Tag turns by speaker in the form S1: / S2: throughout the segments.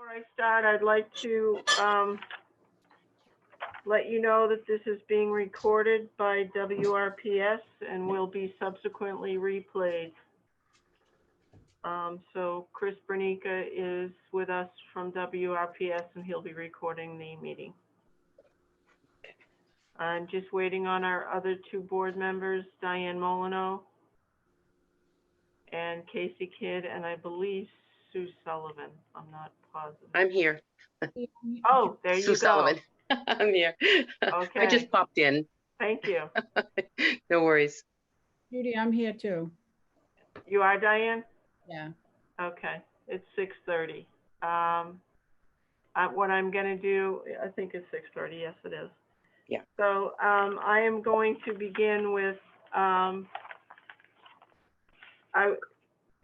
S1: Before I start, I'd like to let you know that this is being recorded by WRPS and will be subsequently replayed. So Chris Bernica is with us from WRPS and he'll be recording the meeting. I'm just waiting on our other two board members, Diane Molyneux and Casey Kidd, and I believe Sue Sullivan. I'm not positive.
S2: I'm here.
S1: Oh, there
S2: Sue
S1: you go.
S2: Sullivan. I'm here.
S1: Okay.
S2: I just popped in.
S1: Thank you.
S2: No worries.
S3: Judy, I'm here too.
S1: You are, Diane?
S3: Yeah.
S1: Okay, it's 6:30. What I'm gonna do, I think it's 6:30, yes it is.
S2: Yeah.
S1: So I am going to begin with,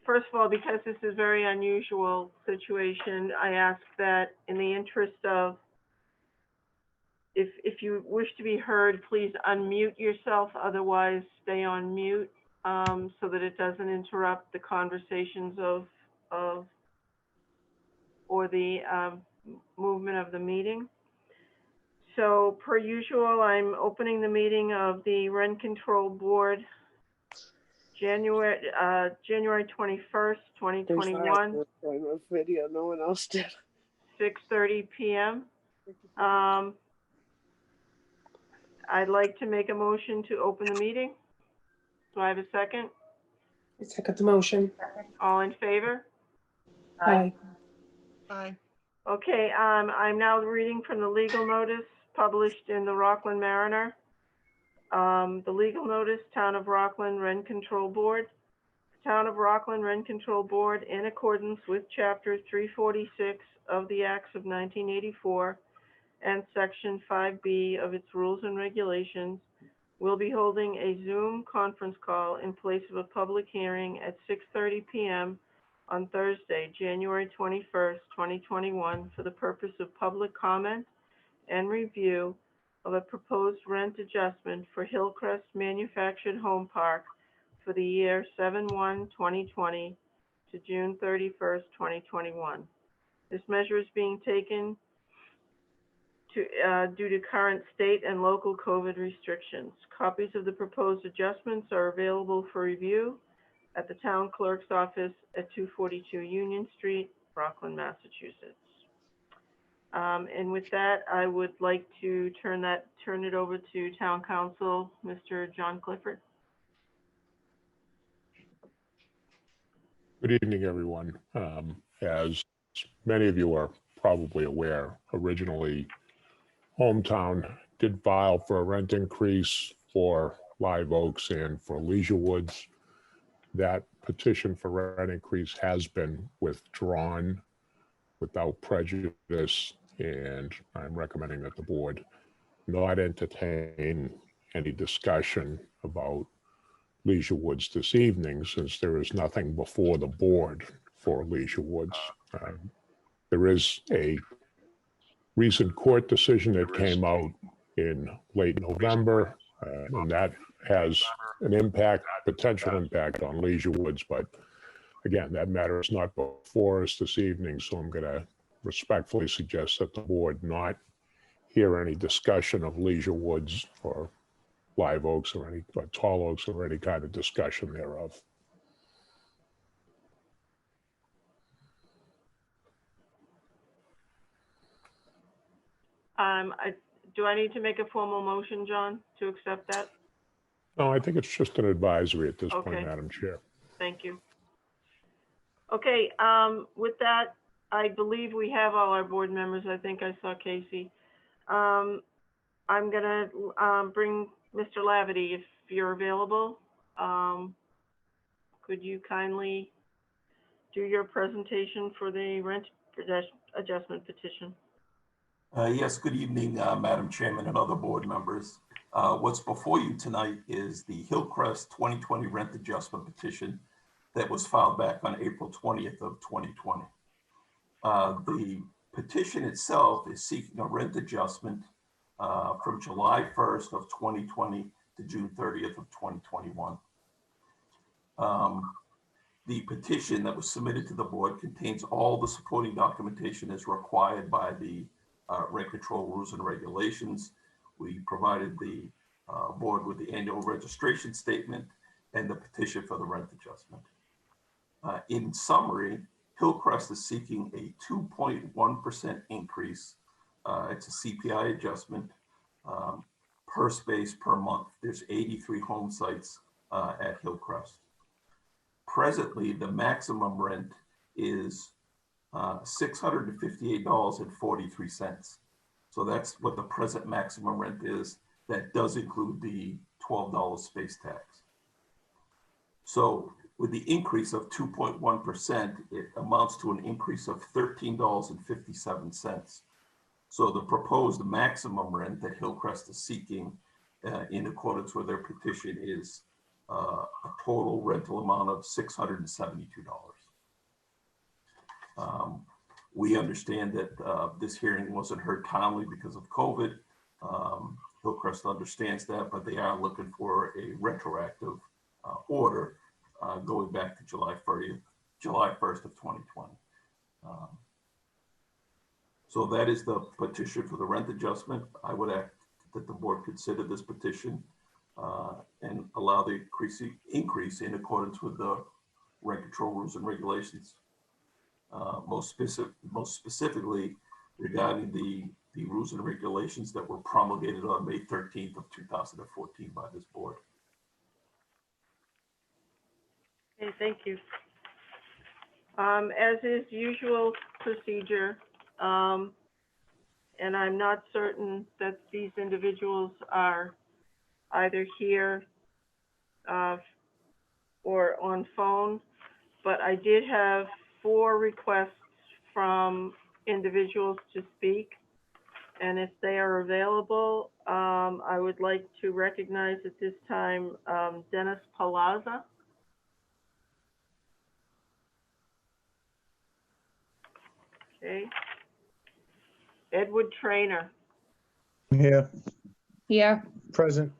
S1: first of all, because this is a very unusual situation, I ask that in the interest of, if you wish to be heard, please unmute yourself, otherwise stay on mute, so that it doesn't interrupt the conversations or the movement of the meeting. So per usual, I'm opening the meeting of the Rent Control Board, January 21st, 2021.
S4: Video, no one else did.
S1: 6:30 p.m. I'd like to make a motion to open the meeting. Do I have a second?
S4: I second the motion.
S1: All in favor?
S4: Aye.
S5: Aye.
S1: Okay, I'm now reading from the legal notice published in the Rockland Mariner. The legal notice, Town of Rockland Rent Control Board. Town of Rockland Rent Control Board, in accordance with Chapter 346 of the Acts of 1984 and Section 5B of its rules and regulations, will be holding a Zoom conference call in place of a public hearing at 6:30 p.m. on Thursday, January 21st, 2021, for the purpose of public comment and review of a proposed rent adjustment for Hillcrest Manufactured Home Park for the year 7/1/2020 to June 31st, 2021. This measure is being taken due to current state and local COVID restrictions. Copies of the proposed adjustments are available for review at the town clerk's office at 242 Union Street, Rockland, Massachusetts. And with that, I would like to turn it over to Town Council, Mr. John Clifford.
S6: Good evening, everyone. As many of you are probably aware, originally Hometown did file for a rent increase for Live Oaks and for Leisure Woods. That petition for rent increase has been withdrawn without prejudice, and I'm recommending that the board not entertain any discussion about Leisure Woods this evening, since there is nothing before the board for Leisure Woods. There is a recent court decision that came out in late November, and that has an impact, potential impact on Leisure Woods. But again, that matter is not before us this evening, so I'm going to respectfully suggest that the board not hear any discussion of Leisure Woods or Live Oaks or Tall Oaks or any kind of discussion thereof.
S1: Do I need to make a formal motion, John, to accept that?
S6: No, I think it's just an advisory at this
S1: Okay.
S6: point, Madam Chair.
S1: Thank you. Okay, with that, I believe we have all our board members. I think I saw Casey. I'm gonna bring Mr. Laverty, if you're available. Could you kindly do your presentation for the rent adjustment petition?
S5: Yes, good evening, Madam Chairman and other board members. What's before you tonight is the Hillcrest 2020 rent adjustment petition that was filed back on April 20th of 2020. The petition itself is seeking a rent adjustment from July 1st of 2020 to June 30th of 2021. The petition that was submitted to the board contains all the supporting documentation as required by the rent control rules and regulations. We provided the board with the annual registration statement and the petition for the rent adjustment. In summary, Hillcrest is seeking a 2.1% increase. It's a CPI adjustment per space per month. There's 83 home sites at Hillcrest. Presently, the maximum rent is $658.43. So that's what the present maximum rent is. That does include the $12 space tax. So with the increase of 2.1%, it amounts to an increase of $13.57. So the proposed maximum rent that Hillcrest is seeking in accordance with their petition is a total rental amount of $672. We understand that this hearing wasn't heard timely because of COVID. Hillcrest understands that, but they are looking for a retroactive order going back to July 1st of 2020. So that is the petition for the rent adjustment. I would ask that the board consider this petition and allow the increase in accordance with the rent control rules and regulations. Most specifically regarding the rules and regulations that were promulgated on May 13th of 2014 by this board.
S1: Okay, thank you. As is usual procedure, and I'm not certain that these individuals are either here or on phone, but I did have 4 requests from individuals to speak. And if they are available, I would like to recognize at this time Dennis Palazza. Okay. Edward Trainor.
S7: Here,
S8: Here.
S7: present.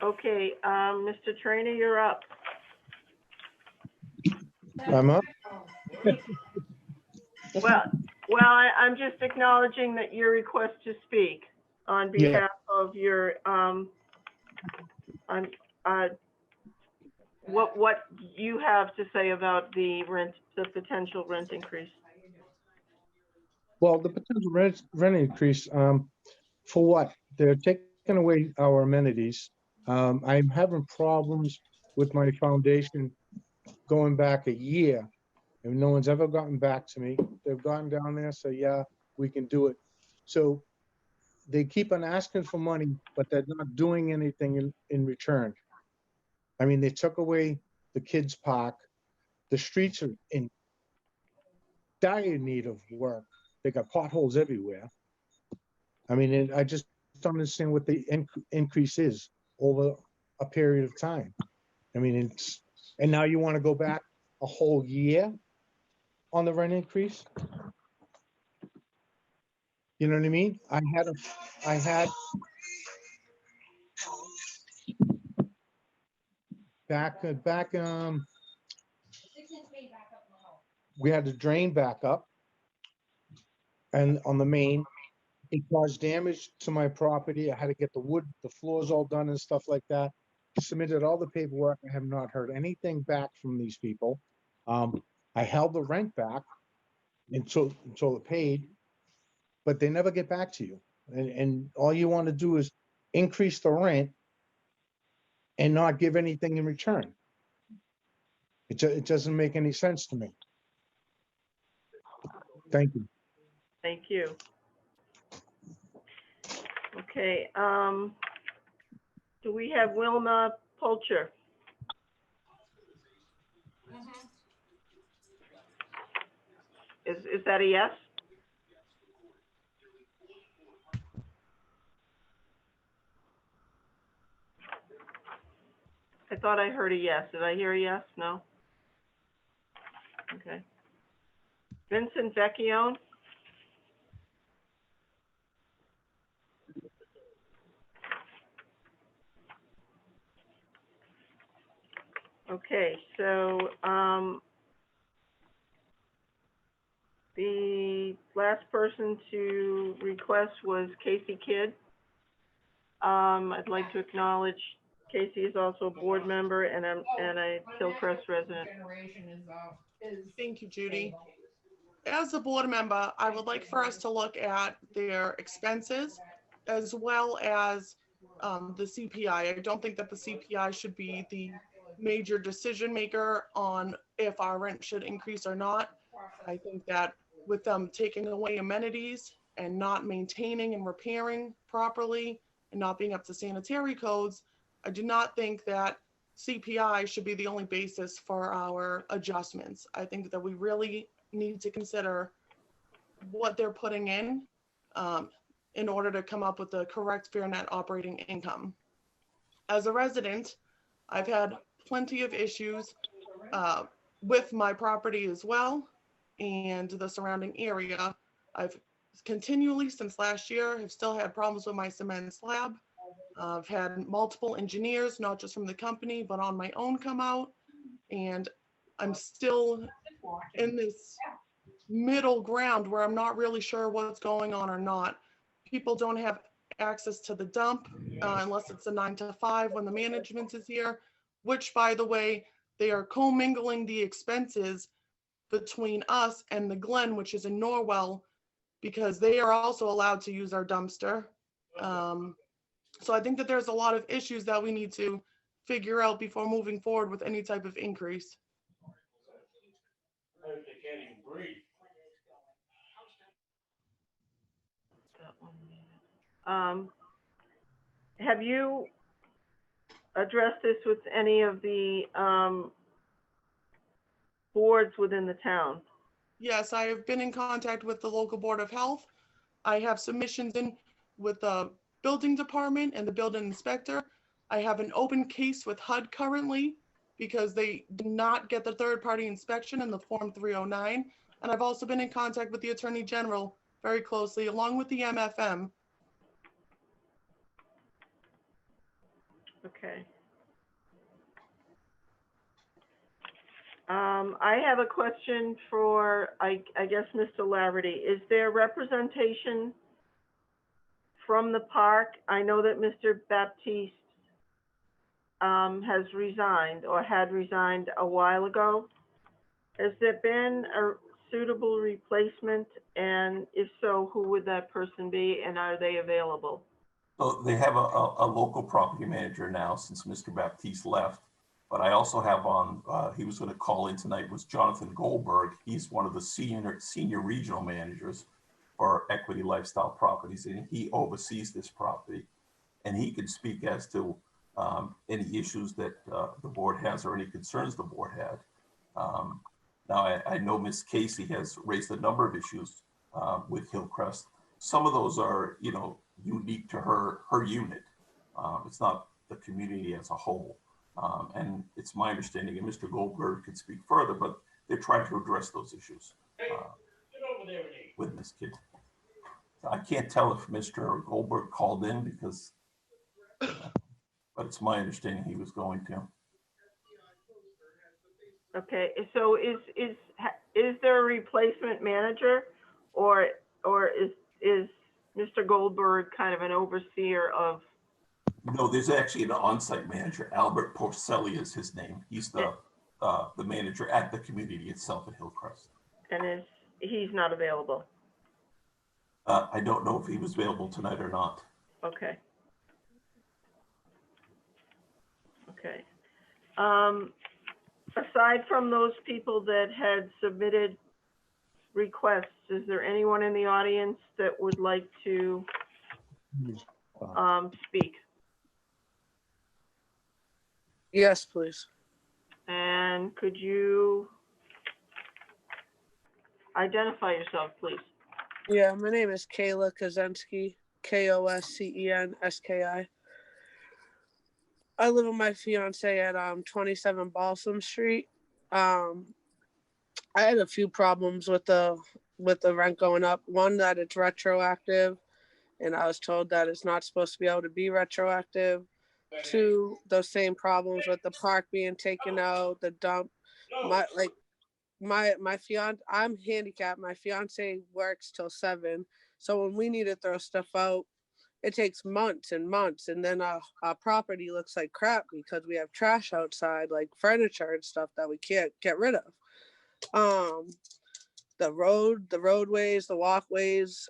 S1: Okay, Mr. Trainor, you're up.
S7: I'm up.
S1: I'm just acknowledging that your request to speak on
S7: Yeah.
S1: behalf of your, what you have to say about the potential rent increase.
S7: Well, the potential rent increase, for what? They're taking away our amenities. I'm having problems with my foundation going back a year, and no one's ever gotten back to me. They've gone down there, so yeah, we can do it. So they keep on asking for money, but they're not doing anything in return. I mean, they took away the kids' park. The streets are in dire need of work. They got potholes everywhere. I mean, I just don't understand what the increase is over a period of time. I mean, and now you want to go back a whole year on the rent increase? You know what I mean? I had back, we had the drain back up and on the main, it caused damage to my property. I had to get the floors all done and stuff like that. Submitted all the paperwork. I have not heard anything back from these people. I held the rent back until it paid, but they never get back to you. And all you want to do is increase the rent and not give anything in return. It doesn't make any sense to me. Thank you.
S1: Thank you. Okay, do we have Wilma Polcher? Is that a yes? I thought I heard a yes. Did I hear a yes? No? Okay. Vincent Vecchione? Okay, so The last person to request was Casey Kidd. I'd like to acknowledge Casey is also a board member and a Hillcrest resident.
S8: Thank you, Judy. As a board member, I would like for us to look at their expenses as well as the CPI. I don't think that the CPI should be the major decision maker on if our rent should increase or not. I think that with them taking away amenities and not maintaining and repairing properly and not being up to sanitary codes, I do not think that CPI should be the only basis for our adjustments. I think that we really need to consider what they're putting in order to come up with the correct fair net operating income. As a resident, I've had plenty of issues with my property as well and the surrounding area. I've continually, since last year, have still had problems with my cement slab. I've had multiple engineers, not just from the company, but on my own come out. And I'm still in this middle ground where I'm not really sure what's going on or not. People don't have access to the dump unless it's a 9 to 5 when the management is here, which, by the way, they are commingling the expenses between us and the Glen, which is in Norwell, because they are also allowed to use our dumpster. So I think that there's a lot of issues that we need to figure out before moving forward with any type of increase.
S1: Have you addressed this with any of the boards within the town?
S8: Yes, I have been in contact with the local Board of Health. I have submissions in with the building department and the building inspector. I have an open case with HUD currently because they did not get the third-party inspection in the Form 309. And I've also been in contact with the Attorney General very closely, along with the MFM.
S1: Okay. I have a question for, I guess, Mr. Laverty. Is there representation from the park? I know that Mr. Baptiste has resigned or had resigned a while ago. Has there been a suitable replacement? And if so, who would that person be and are they available?
S5: So they have a local property manager now since Mr. Baptiste left. But I also have on, he was going to call in tonight, was Jonathan Goldberg. He's one of the senior regional managers for Equity Lifestyle Properties, and he oversees this property. And he can speak as to any issues that the board has or any concerns the board had. Now, I know Ms. Casey has raised a number of issues with Hillcrest. Some of those are, unique to her unit. It's not the community as a whole. And it's my understanding, and Mr. Goldberg could speak further, but they're trying to address those issues with Ms. Kidd. I can't tell if Mr. Goldberg called in because, but it's my understanding he was going to.
S1: Okay, so is there a replacement manager, or is Mr. Goldberg kind of an overseer of?
S5: No, there's actually an on-site manager. Albert Porcelli is his name. He's the manager at the community itself at Hillcrest.
S1: And he's not available?
S5: I don't know if he was available tonight or not.
S1: Okay. Okay. Aside from those people that had submitted requests, is there anyone in the audience that would like to speak?
S4: Yes, please.
S1: And could you identify yourself, please?
S4: Yeah, my name is Kayla Kozensky, Koscenski. I live with my fiance at 27 Balsam Street. I had a few problems with the rent going up. One, that it's retroactive, and I was told that it's not supposed to be able to be retroactive. Two, those same problems with the park being taken out, the dump. I'm handicapped. My fiance works till 7. So when we need to throw stuff out, it takes months and months. And then our property looks like crap because we have trash outside, like furniture and stuff that we can't get rid of. The roadways, the walkways.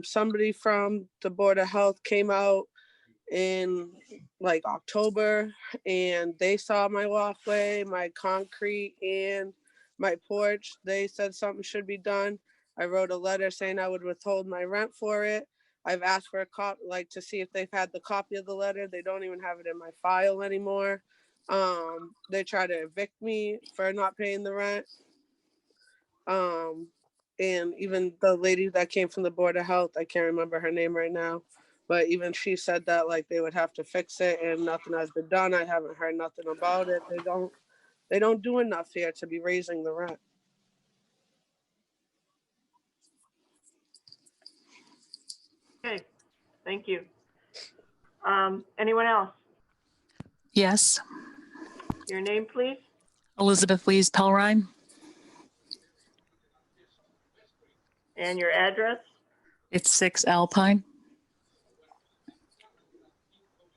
S4: Somebody from the Board of Health came out in like October and they saw my walkway, my concrete, and my porch. They said something should be done. I wrote a letter saying I would withhold my rent for it. I've asked for a copy, like to see if they've had the copy of the letter. They don't even have it in my file anymore. They try to evict me for not paying the rent. And even the lady that came from the Board of Health, I can't remember her name right now, but even she said that like they would have to fix it and nothing has been done. I haven't heard nothing about it. They don't do enough here to be raising the rent.
S1: Okay, thank you. Anyone else?
S9: Yes,
S1: Your name, please?
S9: Elizabeth Lees-Pelrine,
S1: And your address?
S9: it's 6 Alpine.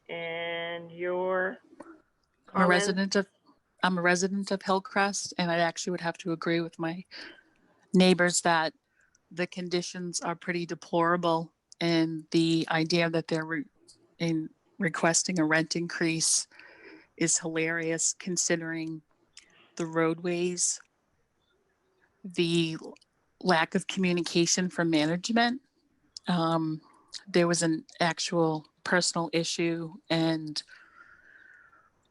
S1: And your
S9: I'm a
S1: comment?
S9: resident of Hillcrest, and I actually would have to agree with my neighbors that the conditions are pretty deplorable, and the idea that they're requesting a rent increase is hilarious considering the roadways, the lack of communication from management. There was an actual personal issue, and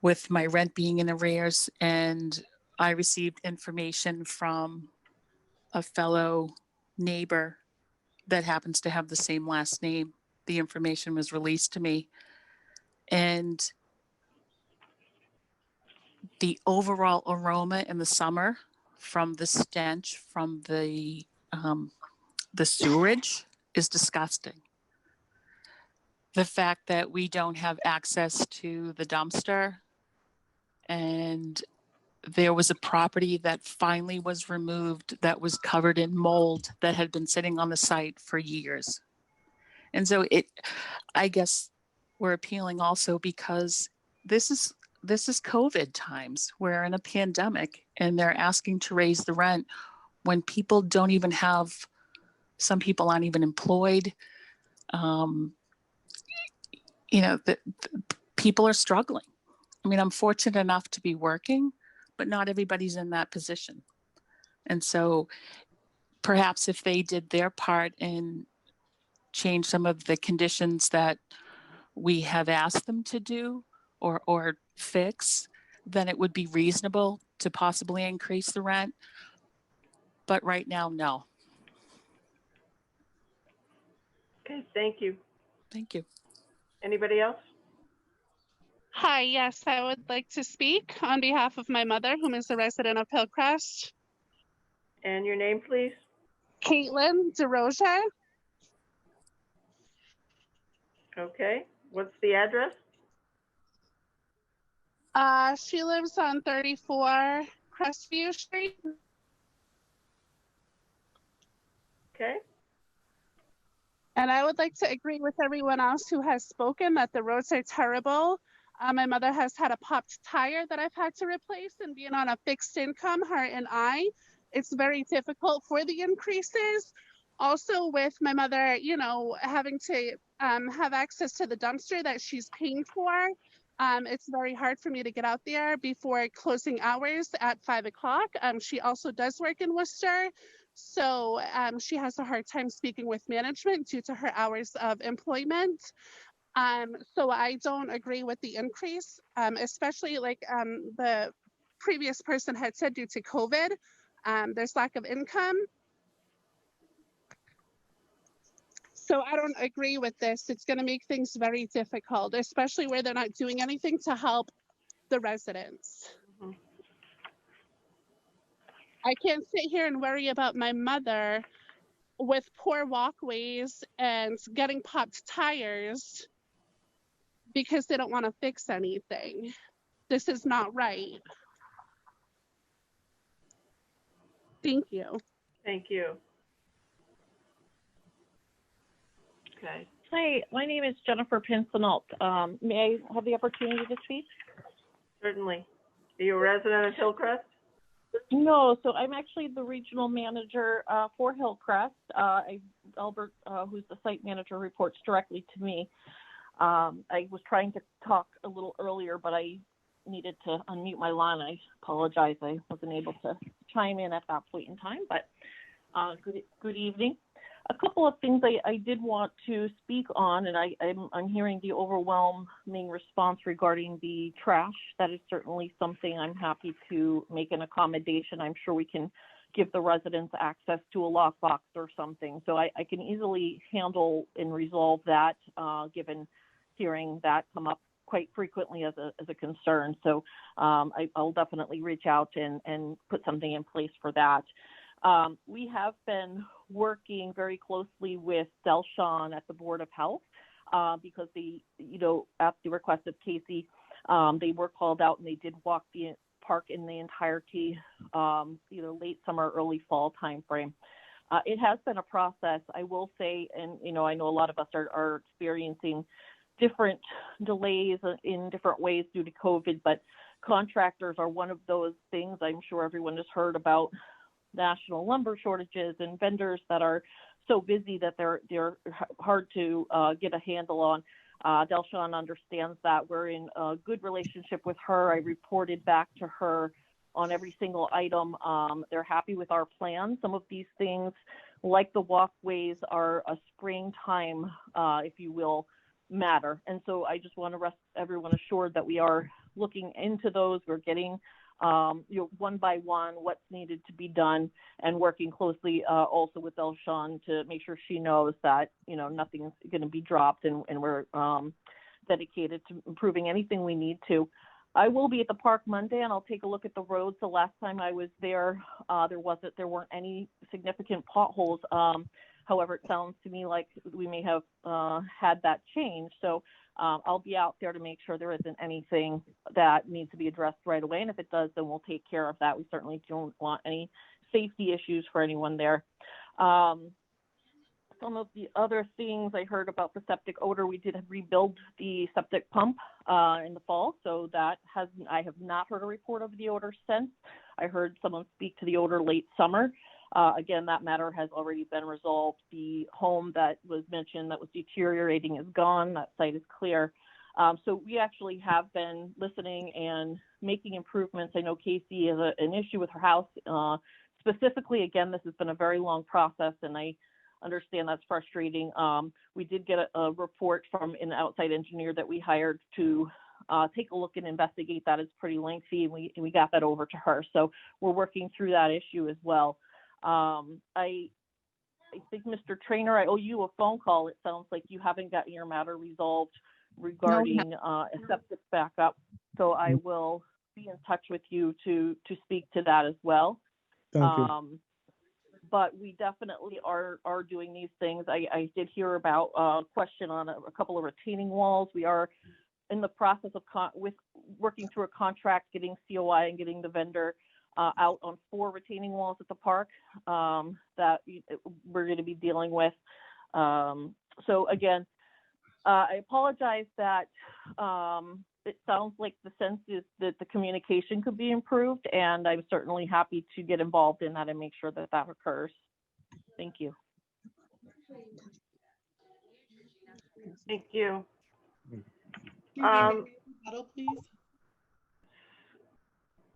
S9: with my rent being in arrears, and I received information from a fellow neighbor that happens to have the same last name. The information was released to me, and the overall aroma in the summer from the stench from the sewerage is disgusting. The fact that we don't have access to the dumpster, and there was a property that finally was removed that was covered in mold that had been sitting on the site for years. And so I guess we're appealing also because this is COVID times. We're in a pandemic and they're asking to raise the rent when people don't even have, some people aren't even employed. The people are struggling. I mean, I'm fortunate enough to be working, but not everybody's in that position. And so perhaps if they did their part and change some of the conditions that we have asked them to do or fix, then it would be reasonable to possibly increase the rent. But right now, no.
S1: Okay, thank you.
S9: Thank you.
S1: Anybody else?
S10: Hi, yes, I would like to speak on behalf of my mother, whom is a resident of Hillcrest.
S1: And your name, please?
S10: Caitlin DeRoja.
S1: Okay, what's the address?
S10: She lives on 34 Crestview Street.
S1: Okay,
S10: And I would like to agree with everyone else who has spoken that the roads are terrible. My mother has had a popped tire that I've had to replace, and being on a fixed income, her and I, it's very difficult for the increases. Also with my mother, having to have access to the dumpster that she's paying for. It's very hard for me to get out there before closing hours at 5 o'clock. She also does work in Worcester. So she has a hard time speaking with management due to her hours of employment. So I don't agree with the increase, especially like the previous person had said due to COVID. There's lack of income. So I don't agree with this. It's going to make things very difficult, especially where they're not doing anything to help the residents.
S1: Mhm.
S10: I can't sit here and worry about my mother with poor walkways and getting popped tires because they don't want to fix anything. This is not right. Thank you.
S1: Thank you. Okay.
S11: Hi, my name is Jennifer Pincinalt. May I have the opportunity to speak?
S1: Certainly. Are you a resident of Hillcrest?
S11: No, so I'm actually the regional manager for Hillcrest. Albert, who's the site manager, reports directly to me. I was trying to talk a little earlier, but I needed to unmute my line. I apologize. I wasn't able to chime in at that point in time, but good evening. A couple of things I did want to speak on, and I'm hearing the overwhelming response regarding the trash. That is certainly something I'm happy to make an accommodation. I'm sure we can give the residents access to a lockbox or something. So I can easily handle and resolve that, given hearing that come up quite frequently as a concern. So I'll definitely reach out and put something in place for that. We have been working very closely with Delshon at the Board of Health because at the request of Casey, they were called out and they did walk the park in the entirety, late summer, early fall timeframe. It has been a process, I will say, and I know a lot of us are experiencing different delays in different ways due to COVID, but contractors are one of those things. I'm sure everyone has heard about national lumber shortages and vendors that are so busy that they're hard to get a handle on. Delshon understands that. We're in a good relationship with her. I reported back to her on every single item. They're happy with our plan. Some of these things, like the walkways, are a springtime, if you will, matter. And so I just want to rest everyone assured that we are looking into those. We're getting one by one what's needed to be done, and working closely also with Delshon to make sure she knows that nothing's going to be dropped, and we're dedicated to improving anything we need to. I will be at the park Monday, and I'll take a look at the roads. The last time I was there, there weren't any significant potholes. However, it sounds to me like we may have had that change. So I'll be out there to make sure there isn't anything that needs to be addressed right away. And if it does, then we'll take care of that. We certainly don't want any safety issues for anyone there. Some of the other things I heard about the septic odor, we did rebuild the septic pump in the fall. So I have not heard a report of the odor since. I heard someone speak to the odor late summer. Again, that matter has already been resolved. The home that was mentioned that was deteriorating is gone. That site is clear. So we actually have been listening and making improvements. I know Casey has an issue with her house. Specifically, again, this has been a very long process, and I understand that's frustrating. We did get a report from an outside engineer that we hired to take a look and investigate that. It's pretty lengthy, and we got that over to her. So we're working through that issue as well. I think, Mr. Trainor, I owe you a phone call. It sounds like you haven't gotten your matter resolved regarding a septic backup. So I will be in touch with you to speak to that as well.
S7: Thank you.
S11: But we definitely are doing these things. I did hear about a question on a couple of retaining walls. We are in the process of working through a contract, getting COI and getting the vendor out on 4 retaining walls at the park that we're going to be dealing with. So again, I apologize that it sounds like the sense is that the communication could be improved, and I'm certainly happy to get involved in that and make sure that that occurs. Thank you.
S1: Thank you.
S8: Please.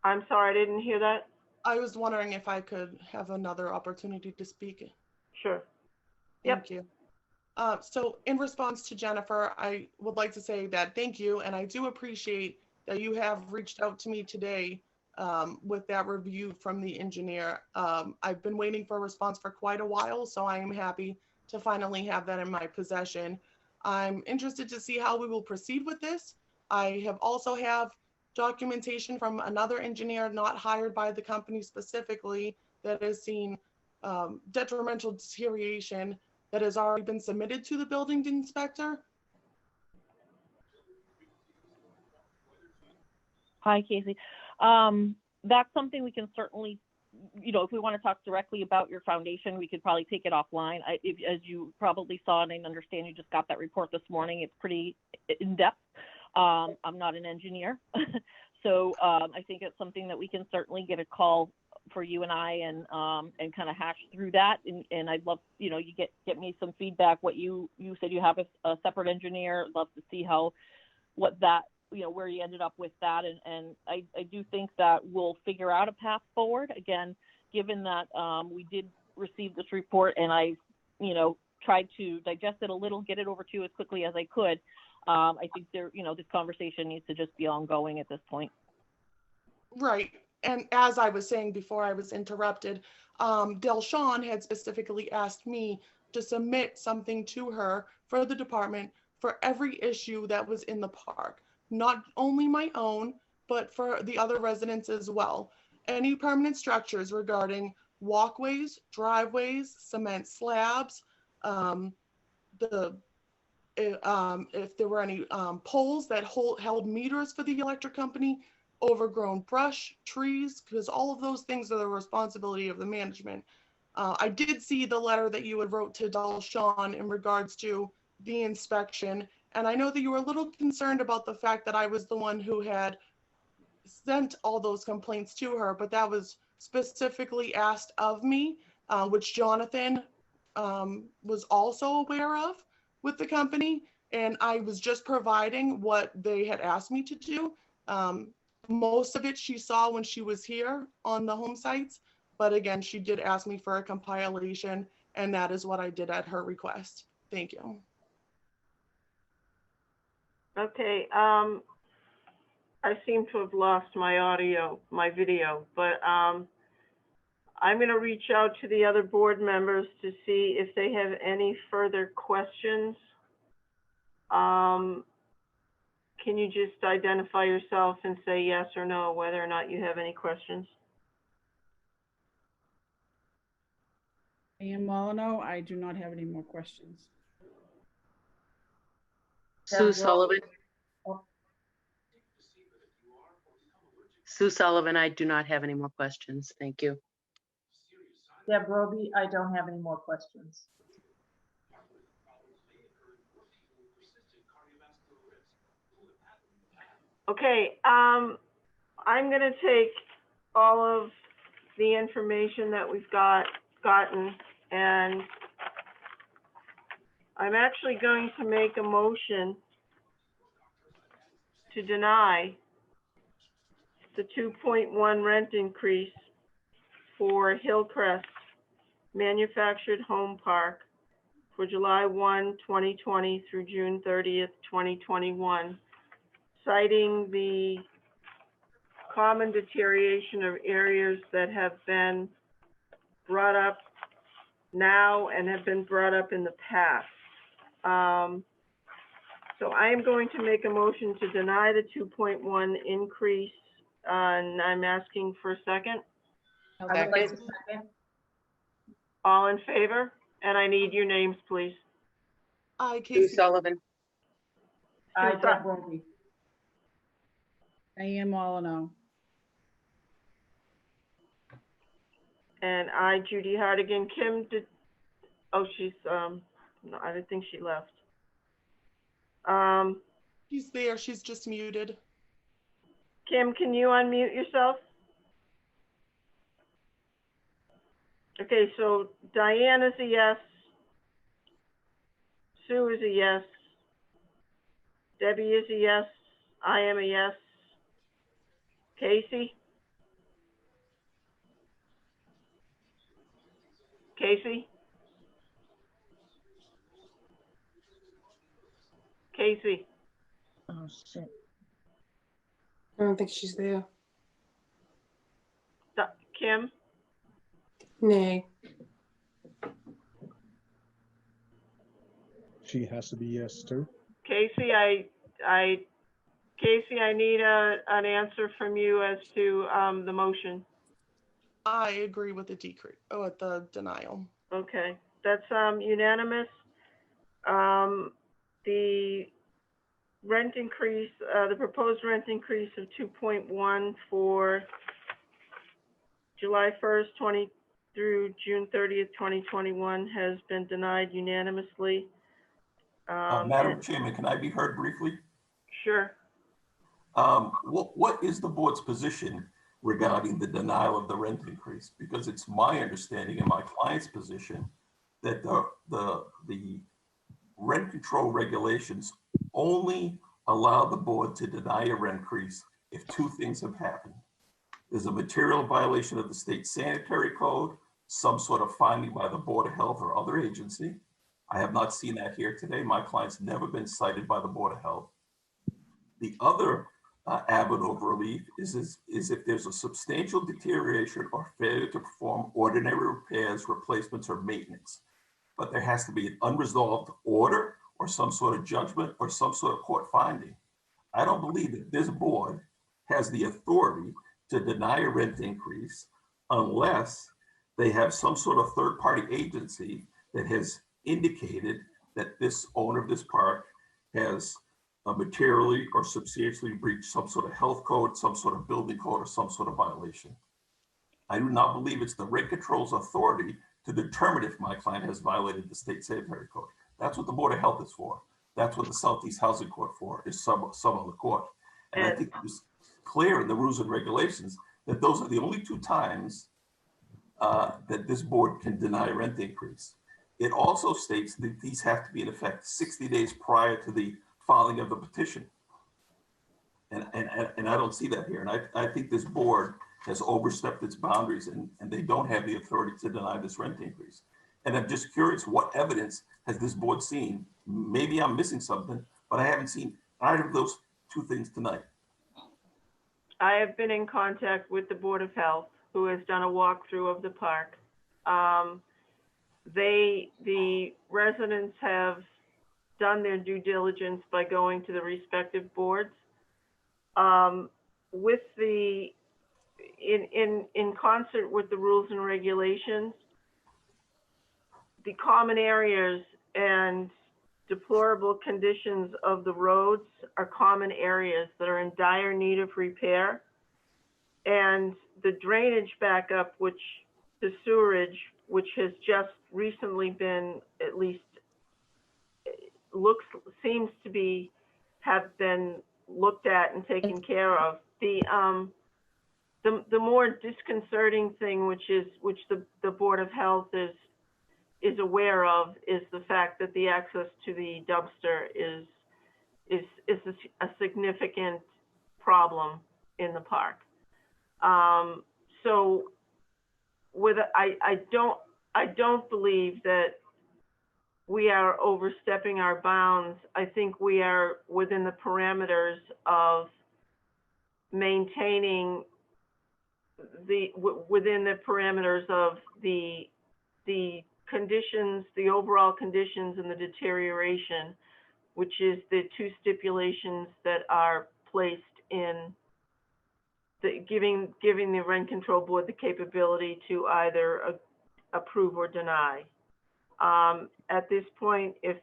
S1: I'm sorry, I didn't hear that.
S8: I was wondering if I could have another opportunity to speak.
S1: Sure.
S8: Thank you. So in response to Jennifer, I would like to say that thank you, and I do appreciate that you have reached out to me today with that review from the engineer. I've been waiting for a response for quite a while, so I am happy to finally have that in my possession. I'm interested to see how we will proceed with this. I have also have documentation from another engineer not hired by the company specifically that has seen detrimental deterioration that has already been submitted to the building inspector.
S11: Hi, Casey. That's something we can certainly if we want to talk directly about your foundation, we could probably take it offline. As you probably saw, and I understand you just got that report this morning, it's pretty in-depth. I'm not an engineer. So I think it's something that we can certainly get a call for you and I and kind of hash through that. And I'd love, you get me some feedback. What you said you have a separate engineer. I'd love to see where you ended up with that. And I do think that we'll figure out a path forward. Again, given that we did receive this report and I, tried to digest it a little, get it over to you as quickly as I could. I think this conversation needs to just be ongoing at this point.
S8: Right. And as I was saying before I was interrupted, Delshawn had specifically asked me to submit something to her for the department for every issue that was in the park, not only my own, but for the other residents as well. Any permanent structures regarding walkways, driveways, cement slabs, if there were any poles that held meters for the electric company, overgrown brush, trees, because all of those things are the responsibility of the management. I did see the letter that you had wrote to Delshawn in regards to the inspection, and I know that you were a little concerned about the fact that I was the one who had sent all those complaints to her, but that was specifically asked of me, which Jonathan was also aware of with the company, and I was just providing what they had asked me to do. Most of it she saw when she was here on the home sites, but again, she did ask me for a compilation, and that is what I did at her request. Thank you.
S1: Okay, I seem to have lost my video, but I'm going to reach out to the other board members to see if they have any further questions. Can you just identify yourself and say yes or no, whether or not you have any questions?
S3: Ian Molyneux, I do not have any more questions.
S2: Sue Sullivan. Sue Sullivan, I do not have any more questions. Thank you.
S12: Deb Roby, I don't have any more questions.
S1: Okay, I'm going to take all of the information that we've gotten, and I'm actually going to make a motion to deny the 2.1 rent increase for Hillcrest Manufactured Home Park for July 1, 2020 through June 30th, 2021, citing the common deterioration of areas that have been brought up now and have been brought up in the past. So I am going to make a motion to deny the 2.1 increase, and I'm asking for a second.
S12: I would like to second.
S1: All in favor? And I need your names, please.
S8: Sue
S2: Sue Sullivan.
S12: I, Deb Roby.
S3: Ian Molyneux.
S1: And I, Judy Hardigan. Kim did, oh, she's, no, I don't think she left.
S8: She's there, she's just muted.
S1: Kim, can you unmute yourself? Okay, so Diane is a yes. Sue is a yes. Debbie is a yes. I am a yes. Casey? Casey? Casey?
S12: Oh, shit.
S13: I don't think she's there.
S1: Kim?
S13: Nay.
S7: She has to be yes too.
S1: Casey, Casey, I need an answer from you as to the motion.
S8: I agree with the decrease, with the denial.
S1: Okay, that's unanimous. The rent increase, the proposed rent increase of 2.1 for July 1st, through June 30th, 2021 has been denied unanimously.
S5: Madam Chairman, can I be heard briefly?
S1: Sure.
S5: What is the board's position regarding the denial of the rent increase? Because it's my understanding and my client's position that the rent control regulations only allow the board to deny a rent increase if two things have happened. There's a material violation of the state sanitary code, some sort of finding by the Board of Health or other agency. I have not seen that here today. My client's never been cited by the Board of Health. The other avenue of relief is if there's a substantial deterioration or failure to perform ordinary repairs, replacements, or maintenance. But there has to be an unresolved order or some sort of judgment or some sort of court finding. I don't believe that this board has the authority to deny a rent increase unless they have some sort of third-party agency that has indicated that this owner of this park has materially or substantially breached some sort of health code, some sort of building code, or some sort of violation. I do not believe it's the rent control's authority to determine if my client has violated the state sanitary code. That's what the Board of Health is for. That's what the Southeast Housing Court for, is some other court. And I think it's clear in the rules and regulations that those are the only two times that this board can deny a rent increase. It also states that these have to be in effect 60 days prior to the filing of the petition. And I don't see that here. And I think this board has overstepped its boundaries and they don't have the authority to deny this rent increase. And I'm just curious, what evidence has this board seen? Maybe I'm missing something, but I haven't seen either of those two things tonight.
S1: I have been in contact with the Board of Health, who has done a walkthrough of the park. The residents have done their due diligence by going to the respective boards. In concert with the rules and regulations, the common areas and deplorable conditions of the roads are common areas that are in dire need of repair. And the drainage backup, which the sewerage, which has just recently been, at least seems to have been looked at and taken care of. The more disconcerting thing, which the Board of Health is aware of, is the fact that the access to the dumpster is a significant problem in the park. So I don't believe that we are overstepping our bounds. I think we are within the parameters of maintaining within the parameters of the conditions, the overall conditions and the deterioration, which is the two stipulations that are placed in giving the Rent Control Board the capability to either approve or deny. At this point, if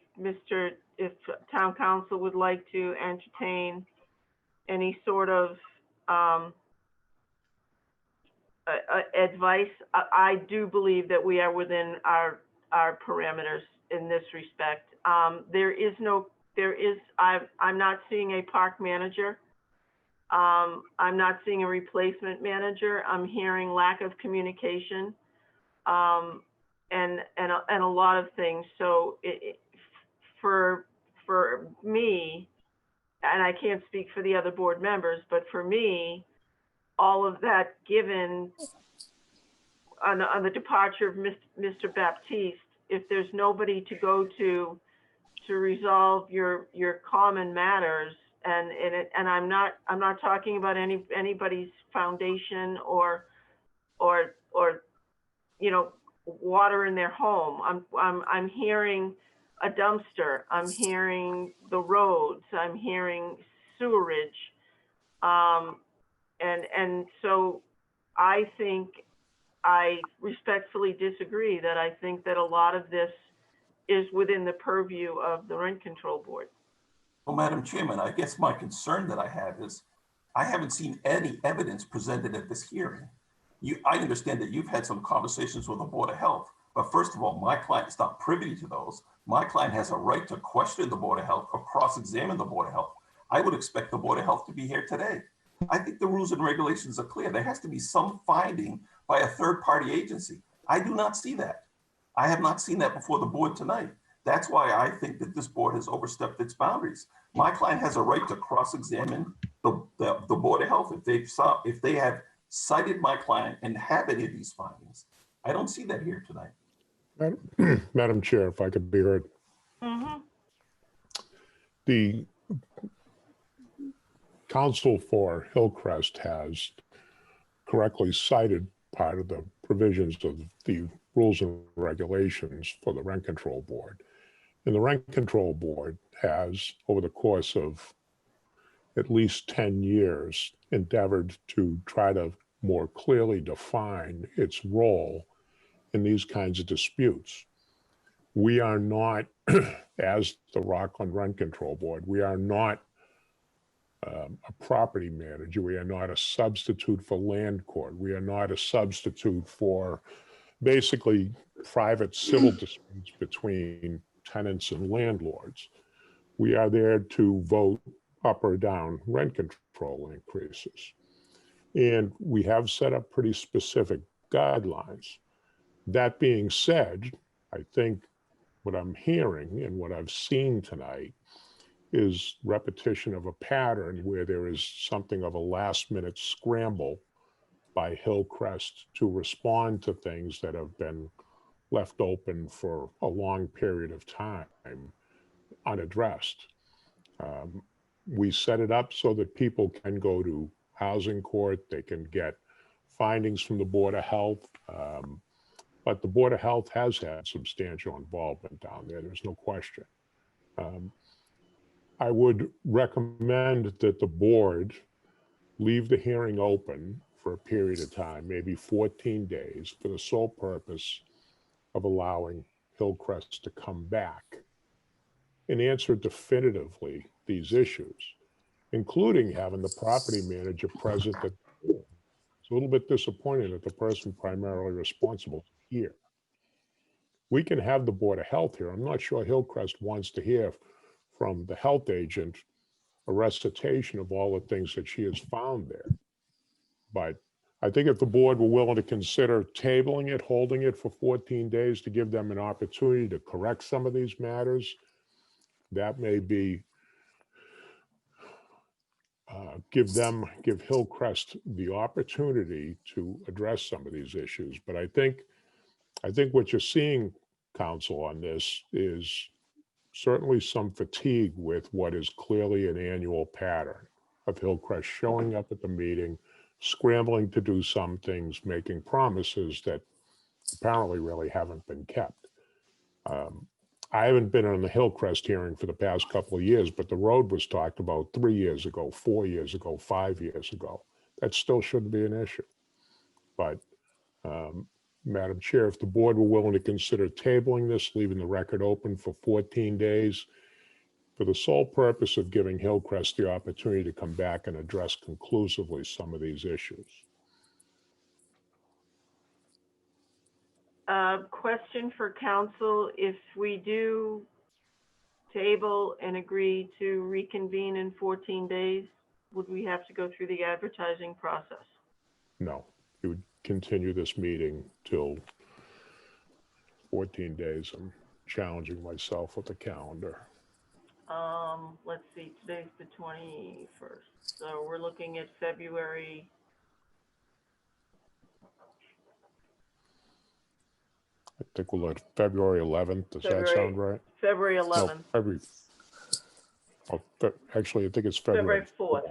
S1: Town Council would like to entertain any sort of advice, I do believe that we are within our parameters in this respect. I'm not seeing a park manager. I'm not seeing a replacement manager. I'm hearing lack of communication, and a lot of things. So for me, and I can't speak for the other board members, but for me, all of that given on the departure of Mr. Baptiste, if there's nobody to go to resolve your common matters, and I'm not talking about anybody's foundation or water in their home. I'm hearing a dumpster. I'm hearing the roads. I'm hearing sewerage. And so I respectfully disagree that I think that a lot of this is within the purview of the Rent Control Board.
S5: Well, Madam Chairman, I guess my concern that I have is I haven't seen any evidence presented at this hearing. I understand that you've had some conversations with the Board of Health, but first of all, my client is not privy to those. My client has a right to question the Board of Health or cross-examine the Board of Health. I would expect the Board of Health to be here today. I think the rules and regulations are clear. There has to be some finding by a third-party agency. I do not see that. I have not seen that before the board tonight. That's why I think that this board has overstepped its boundaries. My client has a right to cross-examine the Board of Health if they have cited my client and have any of these findings. I don't see that here tonight.
S6: Madam Chair, if I could be heard.
S1: Mm-hmm.
S6: The counsel for Hillcrest has correctly cited part of the provisions of the rules and regulations for the Rent Control Board. And the Rent Control Board has, over the course of at least 10 years, endeavored to try to more clearly define its role in these kinds of disputes. We are not, as the Rockland Rent Control Board, we are not a property manager. We are not a substitute for land court. We are not a substitute for basically private civil disputes between tenants and landlords. We are there to vote up or down rent control increases. And we have set up pretty specific guidelines. That being said, I think what I'm hearing and what I've seen tonight is repetition of a pattern where there is something of a last-minute scramble by Hillcrest to respond to things that have been left open for a long period of time unaddressed. We set it up so that people can go to housing court, they can get findings from the Board of Health, but the Board of Health has had substantial involvement down there, there's no question. I would recommend that the board leave the hearing open for a period of time, maybe 14 days, for the sole purpose of allowing Hillcrest to come back and answer definitively these issues, including having the property manager present. That it's a little bit disappointing that the person primarily responsible here. We can have the Board of Health here. I'm not sure Hillcrest wants to hear from the health agent a recitation of all the things that she has found there. But I think if the board were willing to consider tabling it, holding it for 14 days to give them an opportunity to correct some of these matters, that may be, give Hillcrest the opportunity to address some of these issues. But I think what you're seeing, counsel, on this is certainly some fatigue with what is clearly an annual pattern of Hillcrest showing up at the meeting, scrambling to do some things, making promises that apparently really haven't been kept. I haven't been on the Hillcrest hearing for the past couple of years, but the road was talked about 3 years ago, 4 years ago, 5 years ago. That still shouldn't be an issue. But Madam Chair, if the board were willing to consider tabling this, leaving the record open for 14 days, for the sole purpose of giving Hillcrest the opportunity to come back and address conclusively some of these issues.
S1: Question for council: if we do table and agree to reconvene in 14 days, would we have to go through the advertising process?
S6: No, you would continue this meeting till 14 days. I'm challenging myself with the calendar.
S1: Let's see, today's the 21st. So we're looking at February.
S6: I think we'll look at February 11th. Does that sound right?
S1: February
S6: No,
S1: 11th.
S6: actually, I think it's February
S1: 4th.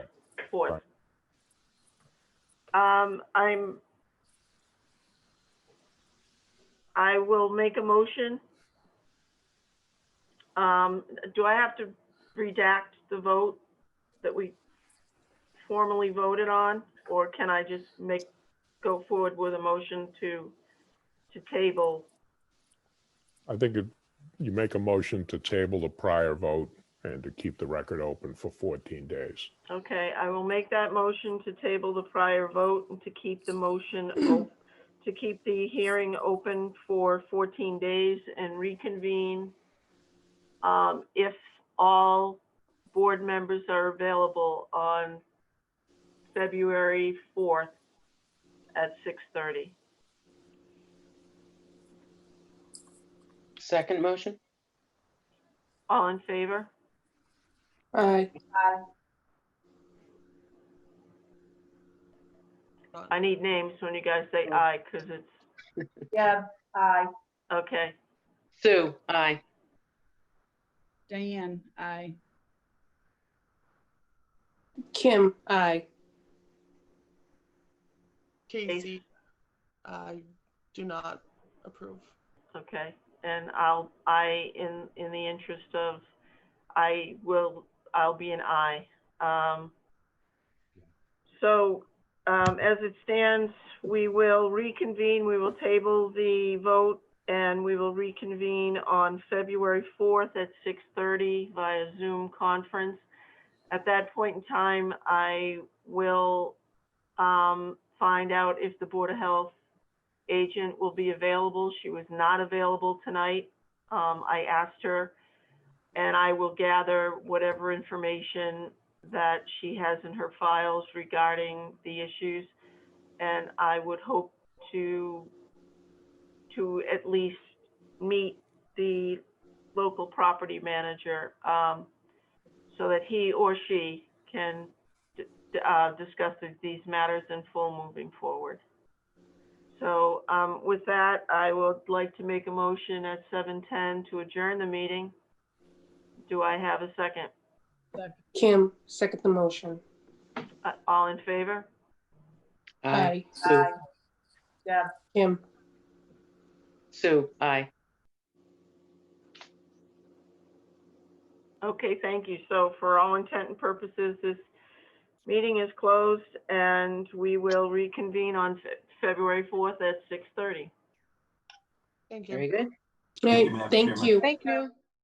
S6: Right.
S1: I will make a motion. Do I have to redact the vote that we formally voted on, or can I just go forward with a motion to table?
S6: I think you make a motion to table the prior vote and to keep the record open for 14 days.
S1: Okay, I will make that motion to table the prior vote and to keep the motion, to keep the hearing open for 14 days and reconvene if all board members are available on February 4th at 6:30.
S2: Second motion?
S1: All in favor?
S13: Aye.
S1: I need names when you guys say aye, because it's,
S12: Deb, aye.
S1: okay.
S2: Sue, aye.
S3: Diane, aye.
S13: Kim, aye.
S8: Casey, I do not approve.
S1: Okay, and in the interest of, I'll be an aye. As it stands, we will reconvene, we will table the vote, and we will reconvene on February 4th at 6:30 via Zoom conference. At that point in time, I will find out if the Board of Health agent will be available. She was not available tonight. I asked her, and I will gather whatever information that she has in her files regarding the issues. And I would hope to at least meet the local property manager so that he or she can discuss these matters in full moving forward. So with that, I would like to make a motion at 7:10 to adjourn the meeting. Do I have a second?
S13: Kim, second the motion.
S1: All in favor?
S13: Aye.
S2: Sue,
S12: Deb,
S13: Kim,
S2: Sue, aye.
S1: Okay, thank you. So for all intent and purposes, this meeting is closed and we will reconvene on February 4th at 6:30.
S8: Thank you.
S2: Very good.
S13: great,
S5: Madam
S13: thank
S5: Chairman.
S13: you.
S12: thank you.